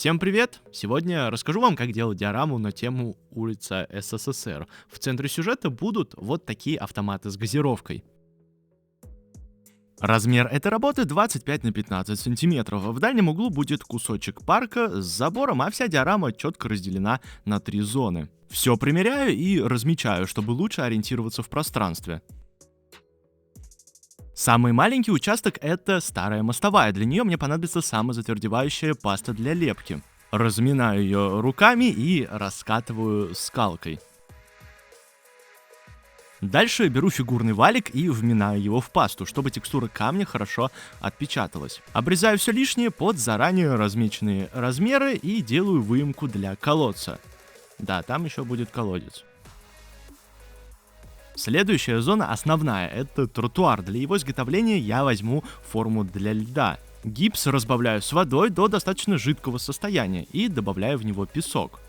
Всем привет! Сегодня расскажу вам, как делать диораму на тему улица СССР. В центре сюжета будут вот такие автоматы с газировкой. Размер этой работы 25 на 15 сантиметров. В дальнем углу будет кусочек парка с забором, а вся диорама четко разделена на 3 зоны. Все примеряю и размечаю, чтобы лучше ориентироваться в пространстве. Самый маленький участок — это старая мостовая. Для нее мне понадобится самозатвердевающая паста для лепки. Разминаю ее руками и раскатываю скалкой. Дальше беру фигурный валик и вминаю его в пасту, чтобы текстура камня хорошо отпечаталась. Обрезаю все лишнее под заранее размеченные размеры и делаю выемку для колодца. Да, там еще будет колодец. Следующая зона основная — это тротуар. Для его изготовления я возьму форму для льда. Гипс разбавляю с водой до достаточно жидкого состояния и добавляю в него песок.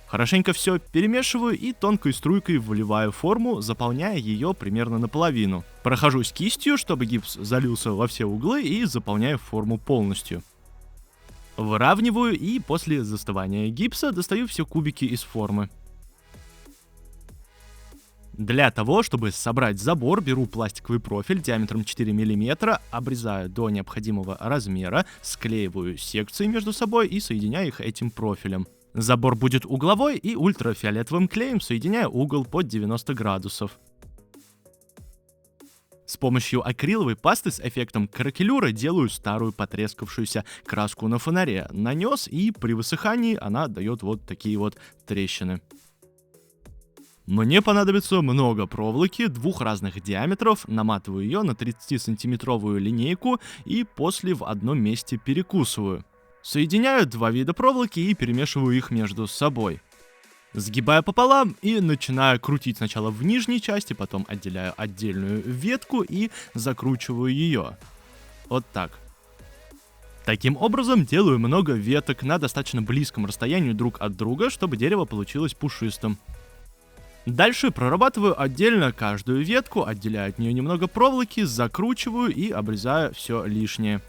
Хорошенько все перемешиваю и тонкой струйкой вливаю форму, заполняя ее примерно наполовину. Прохожусь кистью, чтобы гипс залился во все углы, и заполняю форму полностью. Выравниваю и после застывания гипса достаю все кубики из формы. Для того, чтобы собрать забор, беру пластиковый профиль диаметром 4 мм, обрезаю до необходимого размера, склеиваю секции между собой и соединяю их этим профилем. Забор будет угловой, и ультрафиолетовым клеем соединяю угол под 90 градусов. С помощью акриловой пасты с эффектом кракелюра делаю старую потрескавшуюся краску на фонаре. Нанес, и при высыхании она дает вот такие вот трещины. Мне понадобится много проволоки двух разных диаметров, наматываю ее на 30-сантиметровую линейку и после в одном месте перекусываю. Соединяю два вида проволоки и перемешиваю их между собой. Сгибаю пополам и начинаю крутить сначала в нижней части, потом отделяю отдельную ветку и закручиваю ее. Вот так. Таким образом делаю много веток на достаточно близком расстоянии друг от друга, чтобы дерево получилось пушистым. Дальше прорабатываю отдельно каждую ветку, отделяю от нее немного проволоки, закручиваю и обрезаю все лишнее.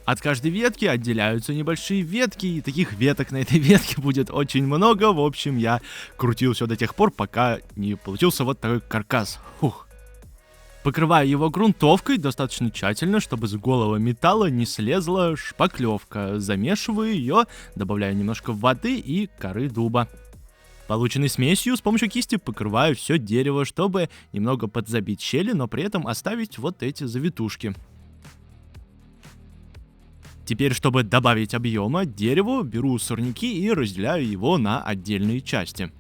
От каждой ветки отделяются небольшие ветки, и таких веток на этой ветке будет очень много. В общем, я крутил все до тех пор, пока не получился вот такой каркас. Фух. Покрываю его грунтовкой достаточно тщательно, чтобы с голого металла не слезла шпаклевка. Замешиваю ее, добавляю немножко воды и коры дуба. Полученной смесью с помощью кисти покрываю все дерево, чтобы немного подзабить щели, но при этом оставить вот эти завитушки. Теперь, чтобы добавить объема дереву, беру сорняки и разделяю его на отдельные части.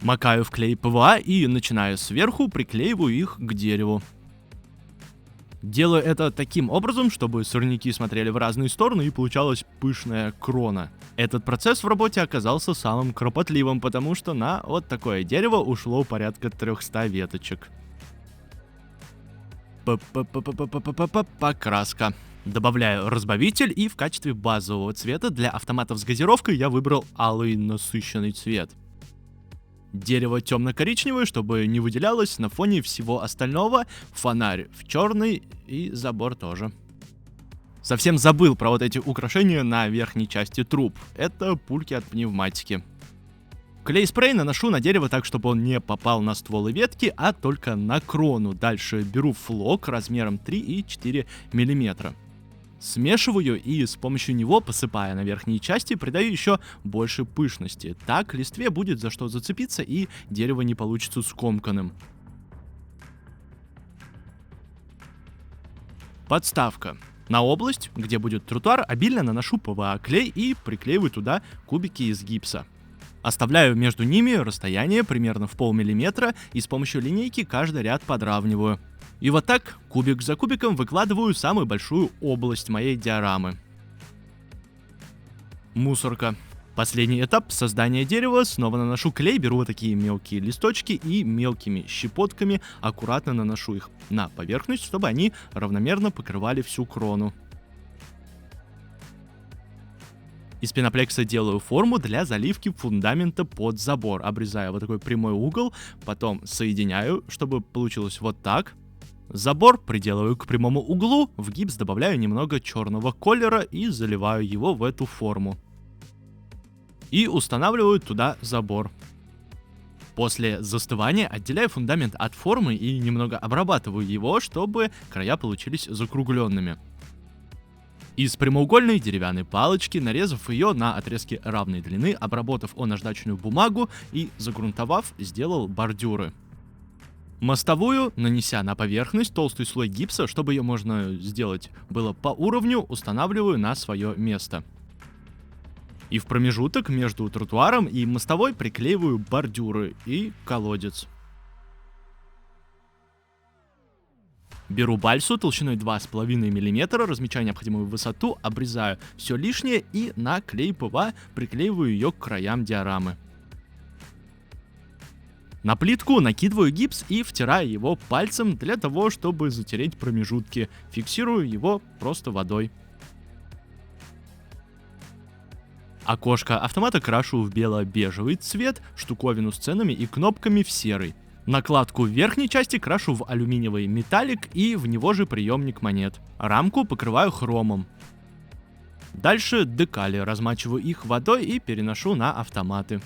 Макаю в клей ПВА и, начиная сверху, приклеиваю их к дереву. Делаю это таким образом, чтобы сорняки смотрели в разные стороны и получалась пышная крона. Этот процесс в работе оказался самым кропотливым, потому что на вот такое дерево ушло порядка 300 веточек. Покраска. Добавляю разбавитель, и в качестве базового цвета для автоматов с газировкой я выбрал алый насыщенный цвет. Дерево темно-коричневое, чтобы не выделялось на фоне всего остального, фонарь в черный и забор тоже. Совсем забыл про вот эти украшения на верхней части труб. Это пульки от пневматики. Клей-спрей наношу на дерево так, чтобы он не попал на стволы ветки, а только на крону. Дальше беру флок размером 3 и 4 мм. Смешиваю и с помощью него, посыпая на верхней части, придаю еще больше пышности. Так листве будет за что зацепиться и дерево не получится скомканным. Подставка. На область, где будет тротуар, обильно наношу ПВА-клей и приклеиваю туда кубики из гипса. Оставляю между ними расстояние примерно в полмиллиметра и с помощью линейки каждый ряд подравниваю. И вот так, кубик за кубиком, выкладываю самую большую область моей диорамы. Мусорка. Последний этап создания дерева. Снова наношу клей, беру вот такие мелкие листочки и мелкими щепотками аккуратно наношу их на поверхность, чтобы они равномерно покрывали всю крону. Из пеноплекса делаю форму для заливки фундамента под забор. Обрезаю вот такой прямой угол, потом соединяю, чтобы получилось вот так. Забор приделываю к прямому углу, в гипс добавляю немного черного колера и заливаю его в эту форму. И устанавливаю туда забор. После застывания отделяю фундамент от формы и немного обрабатываю его, чтобы края получились закругленными. Из прямоугольной деревянной палочки, нарезав ее на отрезки равной длины, обработав о наждачную бумагу и загрунтовав, сделал бордюры. Мостовую, нанеся на поверхность толстый слой гипса, чтобы ее можно сделать было по уровню, устанавливаю на свое место. И в промежуток между тротуаром и мостовой приклеиваю бордюры и колодец. Беру бальсу толщиной 2,5 мм, размечаю необходимую высоту, обрезаю все лишнее и на клей ПВА приклеиваю ее к краям диорамы. На плитку накидываю гипс и втираю его пальцем для того, чтобы затереть промежутки. Фиксирую его просто водой. Окошко автомата крашу в бело-бежевый цвет, штуковину с ценами и кнопками в серый. Накладку в верхней части крашу в алюминиевый металлик и в него же приемник монет. Рамку покрываю хромом. Дальше декали, размачиваю их водой и переношу на автоматы.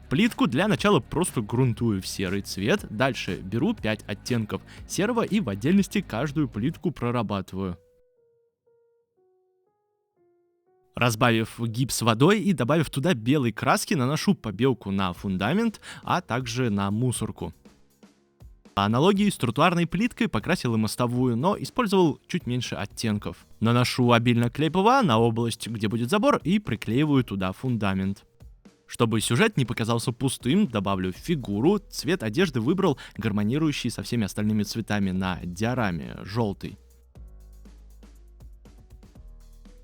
Плитку для начала просто грунтую в серый цвет, дальше беру 5 оттенков серого и в отдельности каждую плитку прорабатываю. Разбавив гипс водой и добавив туда белой краски, наношу побелку на фундамент, а также на мусорку. По аналогии с тротуарной плиткой покрасил и мостовую, но использовал чуть меньше оттенков. Наношу обильно клей ПВА на область, где будет забор, и приклеиваю туда фундамент. Чтобы сюжет не показался пустым, добавлю фигуру. Цвет одежды выбрал гармонирующий со всеми остальными цветами на диораме, желтый.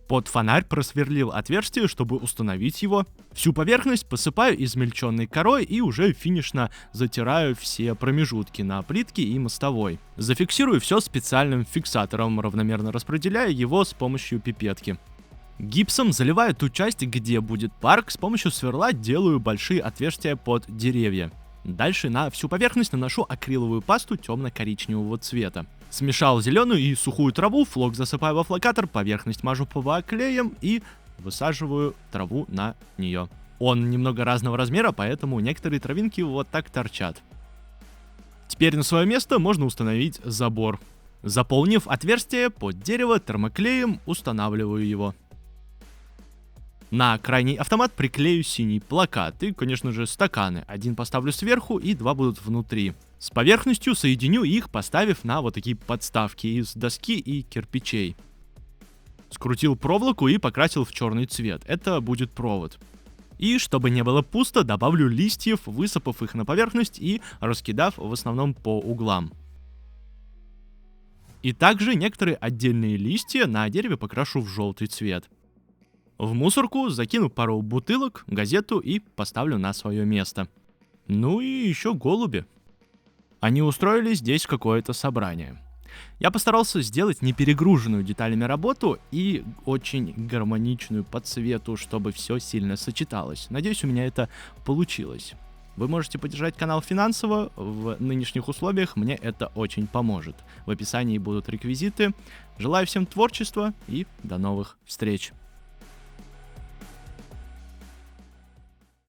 Под фонарь просверлил отверстие, чтобы установить его. Всю поверхность посыпаю измельченной корой и уже финишно затираю все промежутки на плитке и мостовой. Зафиксирую все специальным фиксатором, равномерно распределяя его с помощью пипетки. Гипсом заливаю ту часть, где будет парк, с помощью сверла делаю большие отверстия под деревья. Дальше на всю поверхность наношу акриловую пасту темно-коричневого цвета. Смешал зеленую и сухую траву, флок засыпаю во флокатор, поверхность мажу ПВА клеем и высаживаю траву на нее. Он немного разного размера, поэтому некоторые травинки вот так торчат. Теперь на свое место можно установить забор. Заполнив отверстие под дерево термоклеем, устанавливаю его. На крайний автомат приклею синий плакат и, конечно же, стаканы. Один поставлю сверху и 2 будут внутри. С поверхностью соединю их, поставив на вот такие подставки из доски и кирпичей. Скрутил проволоку и покрасил в черный цвет. Это будет провод. И, чтобы не было пусто, добавлю листьев, высыпав их на поверхность и раскидав в основном по углам. И также некоторые отдельные листья на дереве покрашу в желтый цвет. В мусорку закину пару бутылок, газету и поставлю на свое место. Ну и еще голуби. Они устроили здесь какое-то собрание. Я постарался сделать не перегруженную деталями работу и очень гармоничную по цвету, чтобы все сильно сочеталось. Надеюсь, у меня это получилось. Вы можете поддержать канал финансово, в нынешних условиях мне это очень поможет. В описании будут реквизиты. Желаю всем творчества и до новых встреч!